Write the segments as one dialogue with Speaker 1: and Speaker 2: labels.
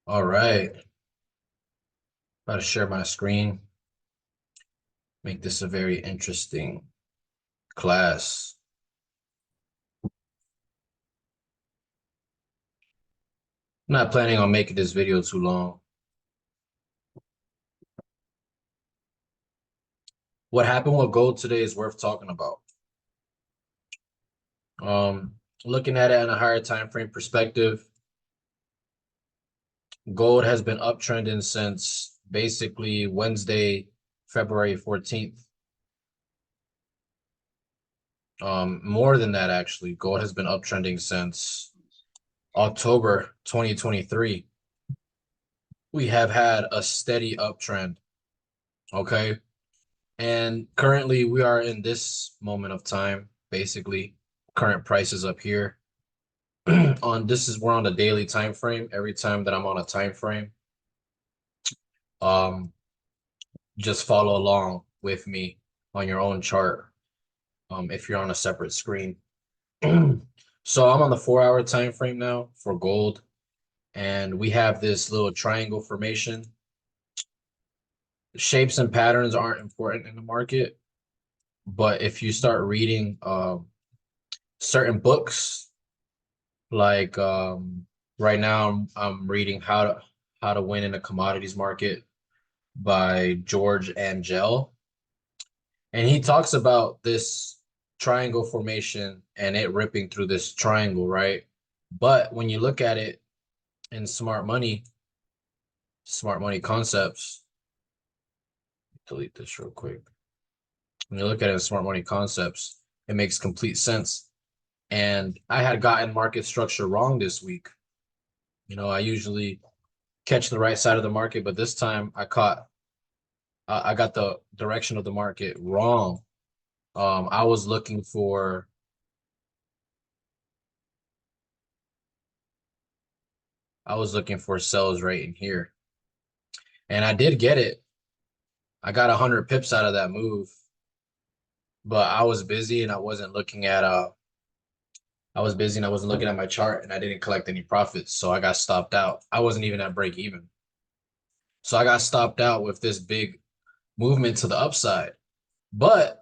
Speaker 1: All right. About to share my screen. Make this a very interesting class. I'm not planning on making this video too long. What happened with gold today is worth talking about. Looking at it in a higher time frame perspective, gold has been uptrending since basically Wednesday, February 14th. More than that, actually. Gold has been uptrending since October 2023. We have had a steady uptrend. Okay. And currently we are in this moment of time, basically. Current prices up here. We're on a daily time frame. Every time that I'm on a time frame, um, just follow along with me on your own chart. If you're on a separate screen. So I'm on the 4 hour time frame now for gold, and we have this little triangle formation. Shapes and patterns aren't important in the market, but if you start reading certain books, like right now I'm reading how to win in a commodities market by George Angel, and he talks about this triangle formation and it ripping through this triangle, right? But when you look at it in smart money concepts, delete this real quick. When you look at it in smart money concepts, it makes complete sense. And I had gotten market structure wrong this week. I usually catch the right side of the market, but this time I got the direction of the market wrong. I was looking for sells right in here, and I did get it. I got 100 pips out of that move, but I was busy and I wasn't looking at my chart, and I didn't collect any profits, so I got stopped out. I wasn't even at break even. So I got stopped out with this big movement to the upside. But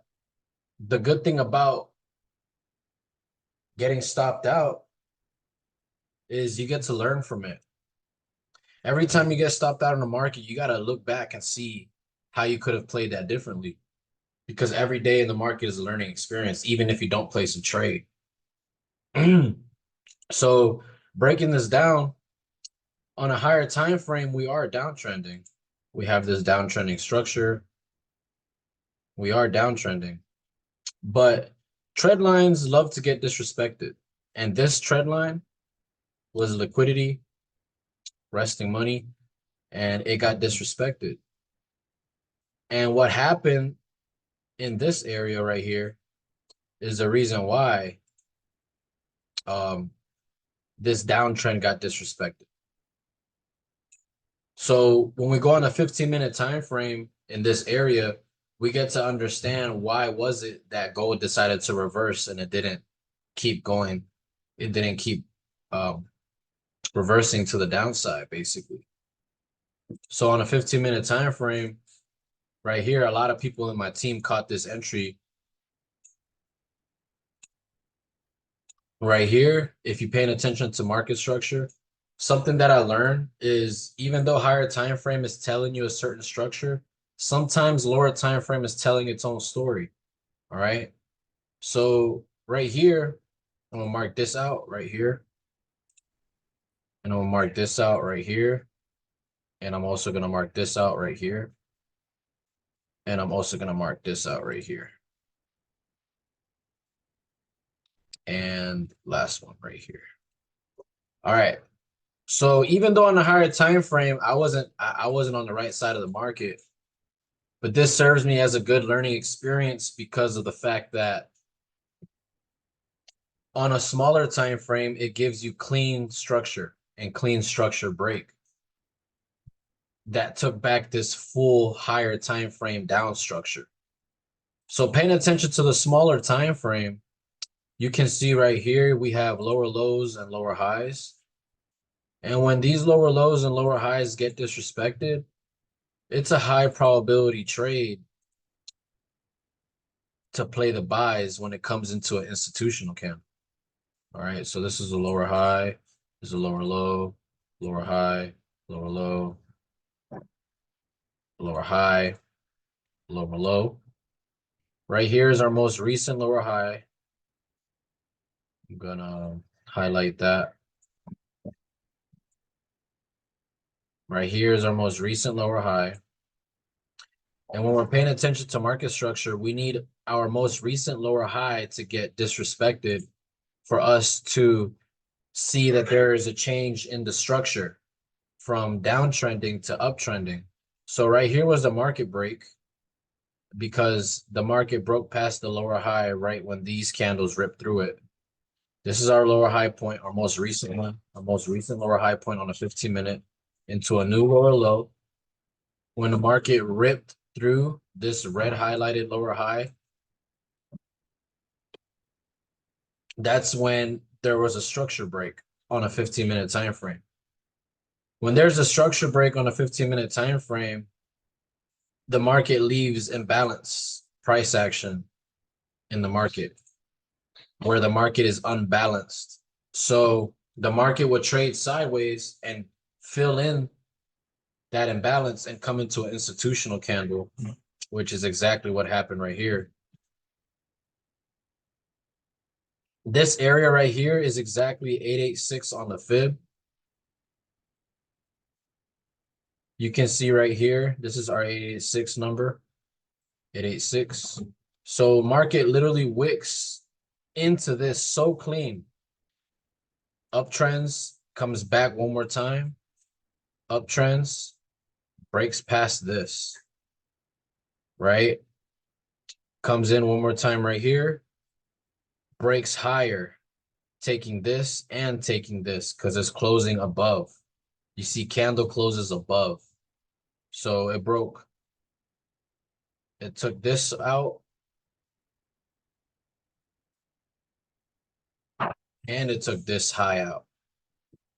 Speaker 1: the good thing about getting stopped out is you get to learn from it. Every time you get stopped out in the market, you got to look back and see how you could have played that differently, because every day in the market is a learning experience, even if you don't place a trade. So breaking this down on a higher time frame, we are downtrending. We have this downtrending structure. We are downtrending, but trend lines love to get disrespected. And this trend line was liquidity, resting money, and it got disrespected. And what happened in this area right here is the reason why this downtrend got disrespected. So when we go on a 15-minute time frame in this area, we get to understand why was it that gold decided to reverse and it didn't keep going. It didn't keep reversing to the downside, basically. So on a 15-minute time frame right here, a lot of people in my team caught this entry right here. If you're paying attention to market structure, something that I learned is even though higher time frame is telling you a certain structure, sometimes lower time frame is telling its own story. All right. So right here, I'm gonna mark this out right here. And I'm gonna mark this out right here. And I'm also gonna mark this out right here. And I'm also gonna mark this out right here. And last one right here. All right. So even though on a higher time frame, I wasn't on the right side of the market, but this serves me as a good learning experience because of the fact that on a smaller time frame, it gives you clean structure and clean structure break that took back this full higher time frame down structure. So paying attention to the smaller time frame, You can see right here, we have lower lows and lower highs. And when these lower lows and lower highs get disrespected, it's a high probability trade to play the buys when it comes into an institutional candle. All right, so this is a lower high, this is a lower low, lower high, lower low, lower high, lower low. Right here is our most recent lower high. I'm gonna highlight that. Right here is our most recent lower high. And when we're paying attention to market structure, we need our most recent lower high to get disrespected for us to see that there is a change in the structure from downtrending to uptrending. So right here was the market break because the market broke past the lower high right when these candles ripped through it. This is our lower high point, our most recent one, our most recent lower high point on a 15-minute into a new lower low. When the market ripped through this red highlighted lower high, that's when there was a structure break on a 15-minute time frame. When there's a structure break on a 15-minute time frame, the market leaves imbalance price action in the market where the market is unbalanced. So the market would trade sideways and fill in that imbalance and come into an institutional candle, which is exactly what happened right here. This area right here is exactly 886 on the fib. You can see right here, this is our 886 number, 886. So market literally wicks into this so clean. Uptrends, comes back one more time. Uptrends, breaks past this, right? Comes in one more time right here, breaks higher, taking this and taking this because it's closing above. You see candle closes above. So it broke. It took this out. And it took this high out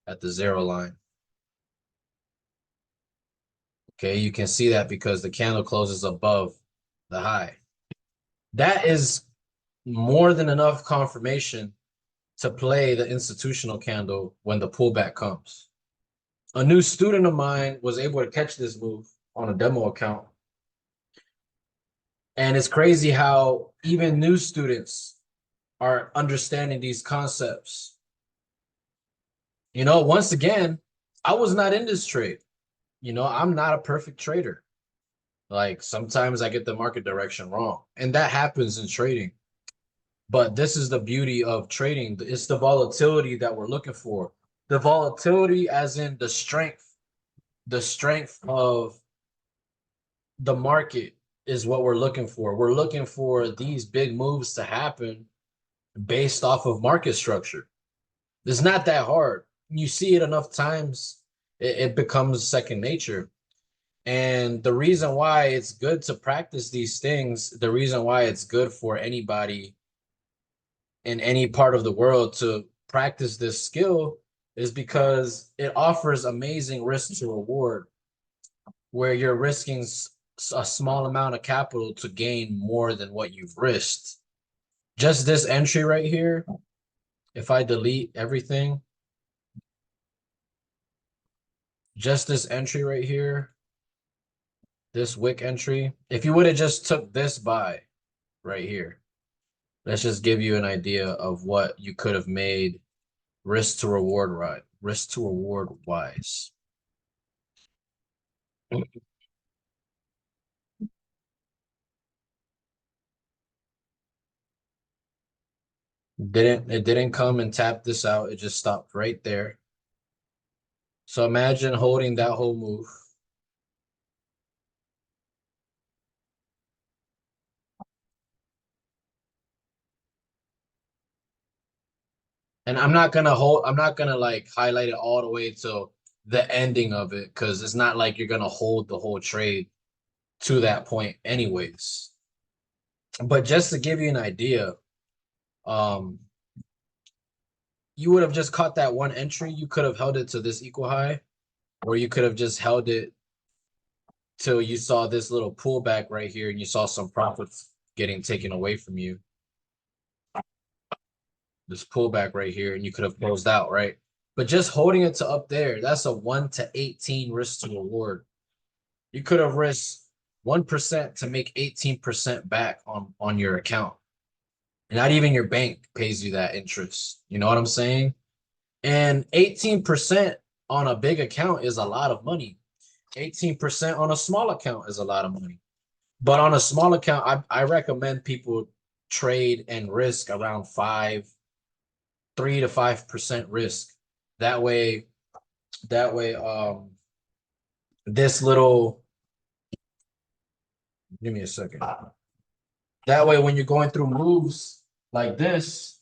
Speaker 1: at the 0 line. Okay, you can see that because the candle closes above the high. That is more than enough confirmation to play the institutional candle when the pullback comes. A new student of mine was able to catch this move on a demo account. And it's crazy how even new students are understanding these concepts. You know, once again, I was not in this trade. You know, I'm not a perfect trader. Like sometimes I get the market direction wrong, and that happens in trading. But this is the beauty of trading. It's the volatility that we're looking for. The volatility as in the strength of the market is what we're looking for. We're looking for these big moves to happen based off of market structure. It's not that hard. You see it enough times, it becomes second nature. And the reason why it's good to practice these things, the reason why it's good for anybody in any part of the world to practice this skill is because it offers amazing risk to reward, where you're risking a small amount of capital to gain more than what you've risked. Just this entry right here, if I delete everything, just this entry right here, this wick entry, if you would have just took this buy right here, let's just give you an idea of what you could have made risk to reward wise. It didn't come and tap this out. It just stopped right there. So imagine holding that whole move. And I'm not gonna like highlight it all the way to the ending of it because it's not like you're gonna hold the whole trade to that point anyways. But just to give you an idea, you would have just caught that one entry. You could have held it to this equal high, or you could have just held it till you saw this little pullback right here and you saw some profits getting taken away from you. This pullback right here, and you could have closed out, right? But just holding it to up there, that's a 1 to 18 risk to reward. You could have risked 1% to make 18% back on your account. And not even your bank pays you that interest. You know what I'm saying? And 18% on a big account is a lot of money. 18% on a small account is a lot of money. But on a small account, I recommend people trade and risk around 3 to 5% risk. That way, this little, give me a second. That way, when you're going through moves like this,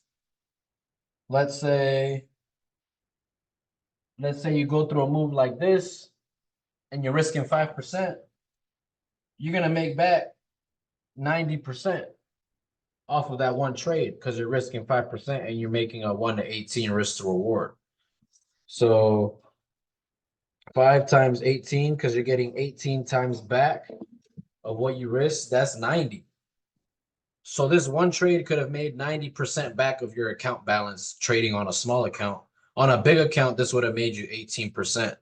Speaker 1: let's say you go through a move like this and you're risking 5%, you're gonna make back 90% off of that one trade because you're risking 5% and you're making a 1 to 18 risk to reward. So 5 times 18, because you're getting 18 times back of what you risk, that's 90. So this one trade could have made 90% back of your account balance trading on a small account. On a big account, this would have made you 18%.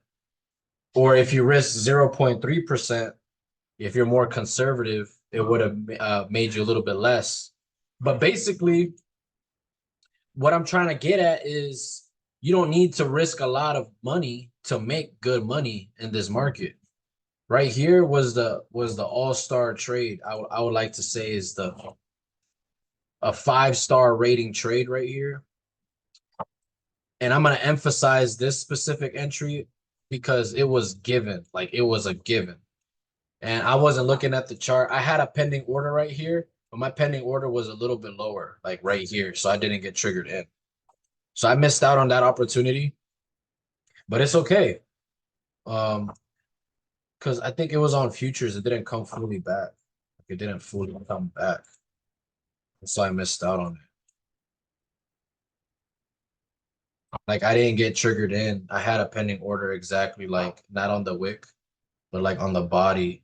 Speaker 1: Or if you risk 0.3%, if you're more conservative, it would have made you a little bit less. But basically, what I'm trying to get at is you don't need to risk a lot of money to make good money in this market. Right here was the all-star trade. I would like to say is a 5-star rating trade right here. And I'm going to emphasize this specific entry because it was given, like it was a given. And I wasn't looking at the chart. I had a pending order right here, but my pending order was a little bit lower, like right here. So I didn't get triggered in. So I missed out on that opportunity, but it's okay. Because I think it was on futures. It didn't come fully back. It didn't fully come back. So I missed out on it. Like I didn't get triggered in. I had a pending order exactly like not on the wick, but like on the body.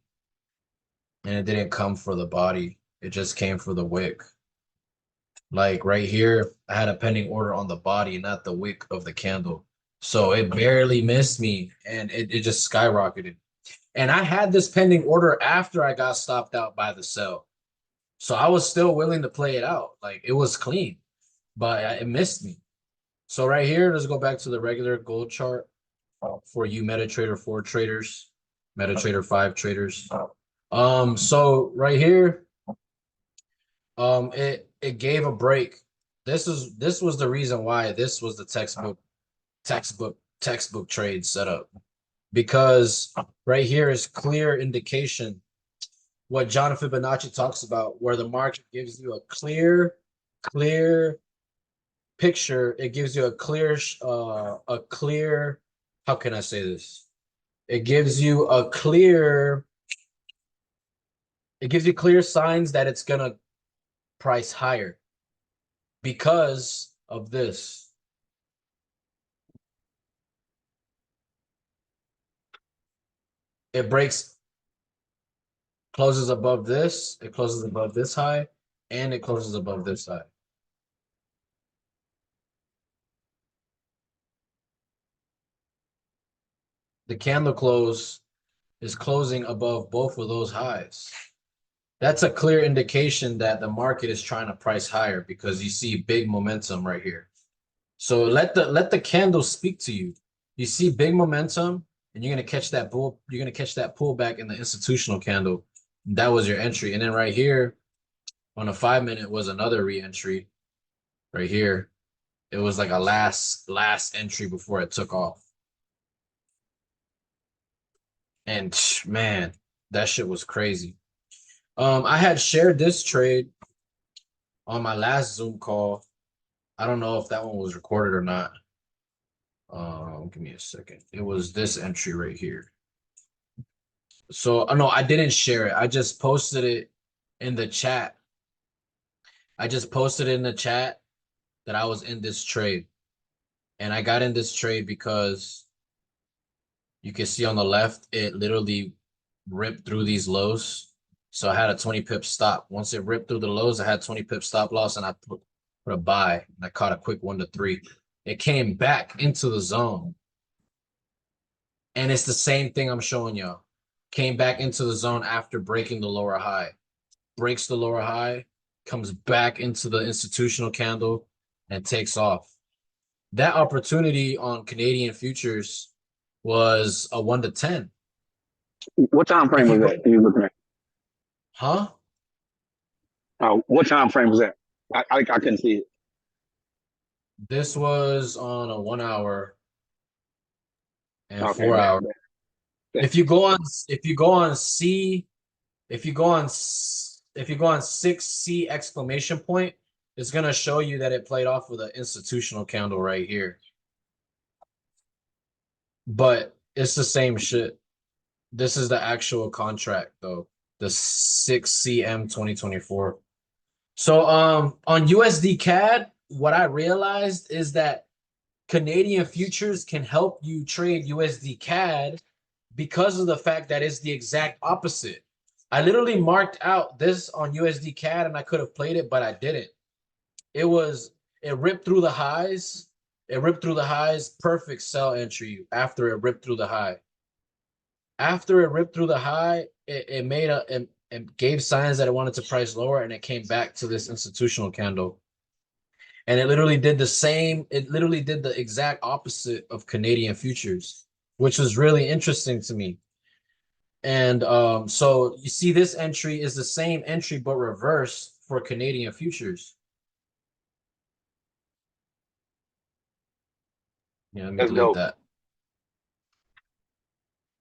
Speaker 1: And it didn't come for the body. It just came for the wick. Like right here, I had a pending order on the body, not the wick of the candle. So it barely missed me and it just skyrocketed. And I had this pending order after I got stopped out by the sell. So I was still willing to play it out. Like it was clean, but it missed me. So right here, let's go back to the regular gold chart for you MetaTrader 4 traders, MetaTrader 5 traders. So right here, it gave a break. This was the reason why this was the textbook trade setup. Because right here is clear indication what John Fibonacci talks about, where the market gives you a clear picture. It gives you a clear, how can I say this? It gives you clear signs that it's gonna price higher because of this. It closes above this, it closes above this high, and it closes above this high. The candle close is closing above both of those highs. That's a clear indication that the market is trying to price higher because you see big momentum right here. So let the candle speak to you. You see big momentum, and you're gonna catch that pullback in the institutional candle. That was your entry. And then right here on a 5-minute was another re-entry right here. It was like a last entry before it took off. And man, that shit was crazy. I had shared this trade on my last Zoom call. I don't know if that one was recorded or not. Give me a second. It was this entry right here. So no, I didn't share it. I just posted it in the chat. I just posted in the chat that I was in this trade. And I got in this trade because you can see on the left, it literally ripped through these lows. So I had a 20 pip stop. Once it ripped through the lows, I had 20 pip stop loss and I put a buy. And I caught a quick 1-3. It came back into the zone. And it's the same thing I'm showing y'all. Came back into the zone after breaking the lower high. Breaks the lower high, comes back into the institutional candle and takes off. That opportunity on Canadian futures was a 1-10.
Speaker 2: What time frame
Speaker 1: If you
Speaker 2: was
Speaker 1: go,
Speaker 2: that you looking at?
Speaker 1: huh?
Speaker 2: What time frame was that? I couldn't see it.
Speaker 1: This was on a 1 hour and
Speaker 2: Okay,
Speaker 1: 4 hour.
Speaker 2: bet.
Speaker 1: If you go on, if you go on C, if you go on, if you go on 6C exclamation point, it's gonna show you that it played off with an institutional candle right here. But it's the same shit. This is the actual contract though, the 6CM 2024. So on USD CAD, what I realized is that Canadian futures can help you trade USD CAD because of the fact that it's the exact opposite. I literally marked out this on USD CAD and I could have played it, but I didn't. It ripped through the highs. It ripped through the highs, perfect sell entry after it ripped through the high. After it ripped through the high, it made it gave signs that it wanted to price lower and it came back to this institutional candle. And it literally did the same, it literally did the exact opposite of Canadian futures, which was really interesting to me. And so you see this entry is the same entry but reversed for Canadian futures. Yeah, let me
Speaker 2: That's
Speaker 1: delete
Speaker 2: dope.
Speaker 1: that.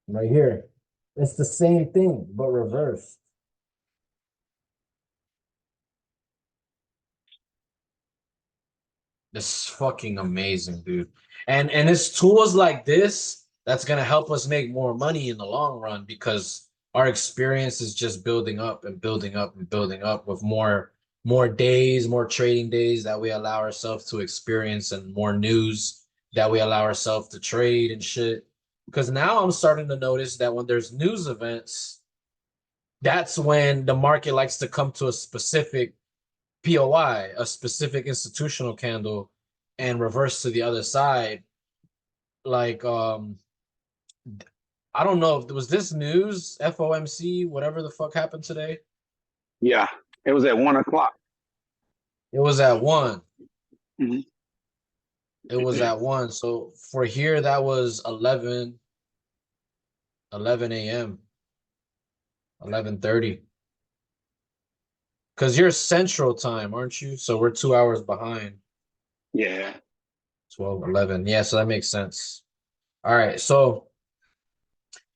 Speaker 1: Right here. It's the same thing but reversed. This is fucking amazing, dude. And it's tools like this that's gonna help us make more money in the long run because our experience is just building up and building up and building up with more days, more trading days that we allow ourselves to experience and more news that we allow ourselves to trade and shit. Because now I'm starting to notice that when there's news events, that's when the market likes to come to a specific POI, a specific institutional candle, and reverse to the other side. Like, I don't know if was this news, FOMC, whatever the fuck happened today.
Speaker 2: Yeah, it was at 1 o'clock.
Speaker 1: It was at 1.
Speaker 2: Mhm.
Speaker 1: It was at 1. So for here, that was 11 a.m., 11:30. Because you're Central Time, aren't you? So we're 2 hours behind.
Speaker 2: Yeah,
Speaker 1: 12, 11. Yeah, so that makes sense. All right. So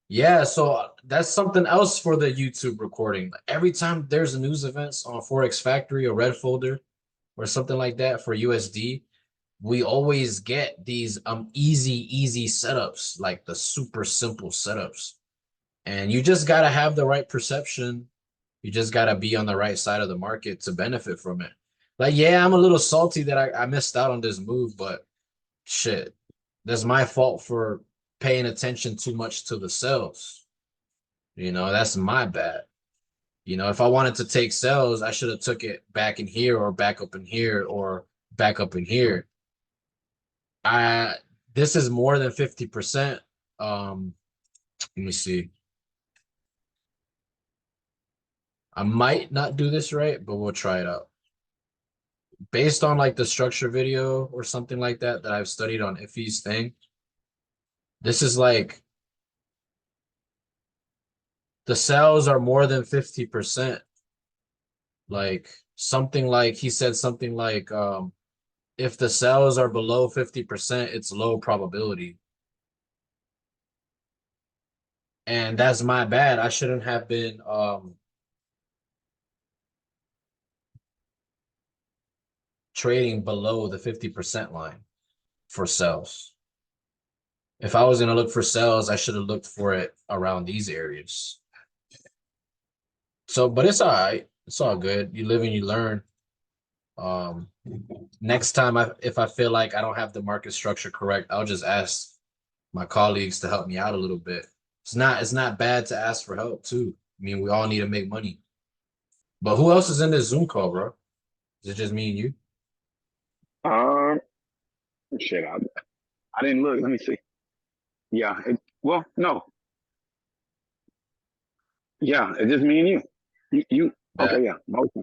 Speaker 1: yeah, so that's something else for the YouTube recording. Every time there's a news events on Forex Factory or Red Folder or something like that for USD, we always get these easy setups, like the super simple setups. And you just gotta have the right perception. You just gotta be on the right side of the market to benefit from it. Like, yeah, I'm a little salty that I missed out on this move, but shit, that's my fault for paying attention too much to the sales. That's my bad. If I wanted to take sales, I should have took it back in here or back up in here or back up in here. I This is more than 50%. Let me see. I might not do this right, but we'll try it out. Based on like the structure video or something like that that I've studied on Iffy's thing, this is like the sales are more than 50%. Like something like he said something like if the sales are below 50%, it's low probability. And that's my bad. I shouldn't have been trading below the 50% line for sales. If I was going to look for sales, I should have looked for it around these areas. So, but it's all right. It's all good. You live and you learn. Next time if I feel like I don't have the market structure correct, I'll just ask my colleagues to help me out a little bit. It's not bad to ask for help too. I mean, we all need to make money. But who else is in this Zoom call, bro? Is it just me and you?
Speaker 2: Um, shit, I didn't look. Let me see. Yeah. Well, no. Yeah, it's just me and you. You okay?
Speaker 1: Bet.
Speaker 2: Yeah. Motion.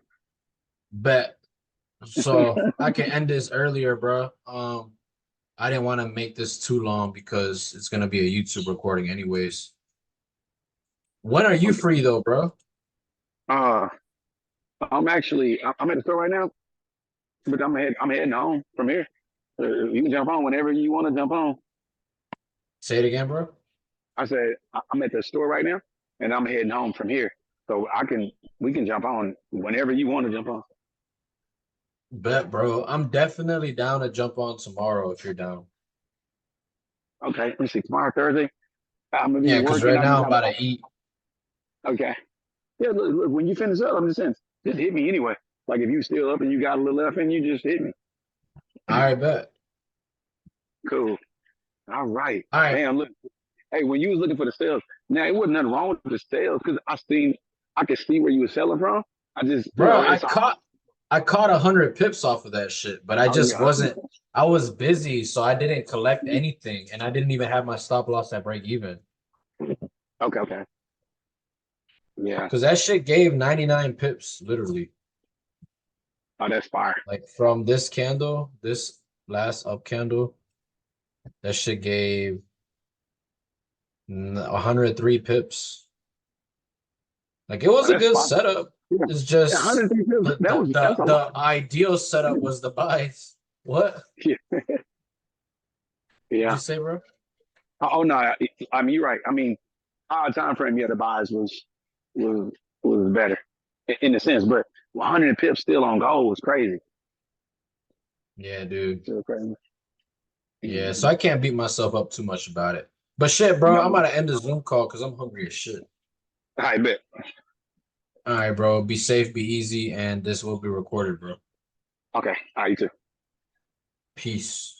Speaker 1: Bet. So I can end this earlier, bro. I didn't want to make this too long because it's gonna be a YouTube recording anyways. When are you
Speaker 2: Okay.
Speaker 1: free though, bro?
Speaker 2: Uh, I'm at the store right now, but I'm heading home from here. You can jump on whenever you want to jump on.
Speaker 1: Say it again, bro.
Speaker 2: I said I'm at the store right now, and I'm heading home from here, so we can jump on whenever you want to jump on.
Speaker 1: Bet, bro. I'm definitely down to jump on tomorrow if you're down.
Speaker 2: Okay, let me see. Tomorrow Thursday, I'm gonna be
Speaker 1: Yeah, because
Speaker 2: working.
Speaker 1: right
Speaker 2: I just
Speaker 1: now I'm
Speaker 2: got
Speaker 1: about to eat.
Speaker 2: okay. Yeah, look, when you finish up, I'm just saying, just hit me anyway. Like if you still up and you got a little left in you, just hit me.
Speaker 1: All right, bet.
Speaker 2: Cool. All right.
Speaker 1: All right,
Speaker 2: Damn, look. Hey, when you was looking for the sales, now it wasn't nothing wrong with the sales because I could see where you were selling from. I just,
Speaker 1: bro. I
Speaker 2: it's all.
Speaker 1: caught I caught 100 pips off of that shit, but I
Speaker 2: Oh
Speaker 1: just
Speaker 2: yeah.
Speaker 1: wasn't. I was busy, so I didn't collect anything, and I didn't even have my stop loss at break even.
Speaker 2: Okay, okay. Yeah.
Speaker 1: Because that shit gave 99 pips, literally.
Speaker 2: Oh, that's fire.
Speaker 1: Like from this candle, this last up candle, that shit gave 103 pips. Like it was
Speaker 2: Oh,
Speaker 1: a
Speaker 2: that's
Speaker 1: good
Speaker 2: fire.
Speaker 1: setup.
Speaker 2: Yeah.
Speaker 1: It's
Speaker 2: Yeah,
Speaker 1: just
Speaker 2: 103 pills.
Speaker 1: the the
Speaker 2: That's
Speaker 1: the,
Speaker 2: a lot.
Speaker 1: the ideal setup was the buys. What
Speaker 2: Yeah.
Speaker 1: did you
Speaker 2: Yeah.
Speaker 1: say, bro?
Speaker 2: Oh no, I mean you're right. I mean, our time frame, yeah, the buys was was better in a sense, but 100 pips still on gold was crazy.
Speaker 1: Yeah, dude.
Speaker 2: Still crazy.
Speaker 1: Yeah, so
Speaker 2: Mhm.
Speaker 1: I can't beat myself up too much about it. But shit, bro, I'm
Speaker 2: No,
Speaker 1: about to end the Zoom call because I'm hungry as shit.
Speaker 2: I bet.
Speaker 1: All right, bro. Be safe, be easy, and this will be recorded, bro.
Speaker 2: Okay, all right, you too.
Speaker 1: Peace.